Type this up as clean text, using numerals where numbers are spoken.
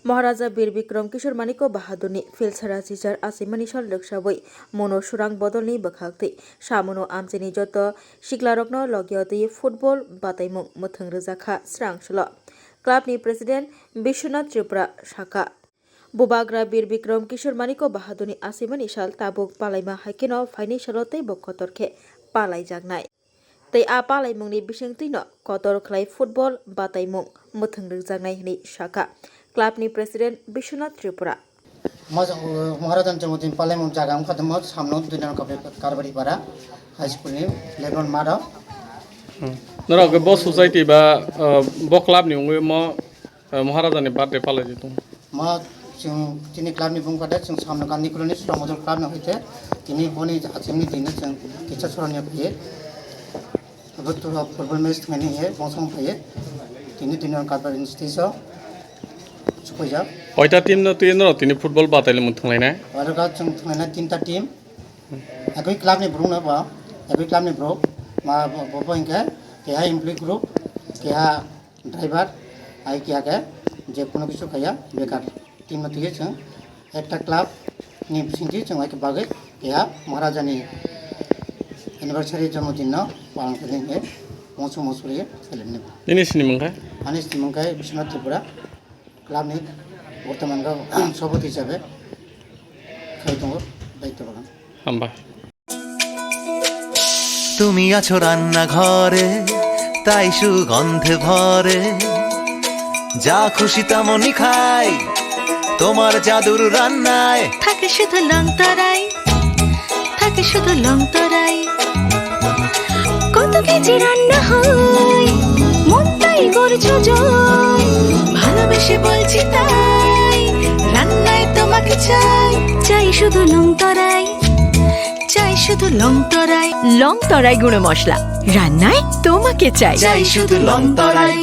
महाराजा बीर बिक्रम किशोर मानिको बाहादुरनि फिल्सारा जिजार आसिमानि सल लोकसाबै मनो सुरां बदलनि बोखाक्ति सामनो आमजेनि जत सिक्लारकनो लगियतै फुटबल बातायमुं मोथों रोजाखा स्रांसल क्लाबनि प्रेसिडेन्ट विश्वनाथ त्रिपुरा शाखा बुबाग्रा बीर बिक्रम किशोर मानिको बाहादुरनि आसिमानि साल ताबुक पालाइमा हाइकेनो फाइनि सालतै बखतरखे पालाय जागनाय तै आ पालायमुंनि बिसंतिनो कतर खलाय फुटबल बातायमुं मोथों रोजागनाय हनै शाखा क्लाबनि प्रेसिडेन्ट विश्वनाथ त्रिपुरा महाराजान जमुदिन पालायमुं जागाम खादमो सामनो दुइनान कारबारि पारा हाई स्कुलनि लेगन मारा नराव ब सोसाइटी बा ब क्लाबनि उंगे म महाराजानि बार्थडे पालाय जितु म जों तिनि क्लाबनि बुंफादे जों सामनो गान्धी कलोनि सुरा मदल क्लाब न होइते तिनि बनि आथिंनि दिनो जों टिचार सरनिया फैयो बतुर फुटबल मैच थंनि हे बंसं फैयो तिनि दुइनान कारबारि स्टेजआव सुखैजा कयटा टीम न तुय न तिनि फुटबल बातायले मुथलायना आरो गा जों थंना तीनटा टीम एकइ क्लाबनि ब्रुनो बा एकइ क्लाबनि ब्रो मा बबो इनके केहा एमप्लॉय ग्रुप केहा ड्राइवर आई केहा के जे कोनो किछु खाया बेकार टीम न तुय जों एकटा क्लाब नि सिंथि जों आइ बागै केहा महाराजानि एनिवर्सरी जन्मदिन न पालन करेंगे मौसू मौसूरी सेलिब्रेट दिनिसनि मंगा आनिसनि मंगा विश्वनाथ त्रिपुरा क्लाबनि बर्तमान सभापति हिसाबै खाइ दङ दायित्व পালন हामबा তুমি আছো রান্না ঘরে তাই সুগন্ধে ভরে যা খুশি তেমনই খাই তোমার জাদুর রান্নায় থাকে শুধু লংতরাই থাকে শুধু লংতরাই কত কেজি রান্না হয় মনটাই করছো জয় ভালোবেসে বলছি তাই রান্নায় তোমাকে চাই চাই শুধু লংতরাই চাই শুধু লংতরাই লংতরাই গুঁড়ো মশলা রান্নায় তোমাকে চাই চাই শুধু লংতরাই।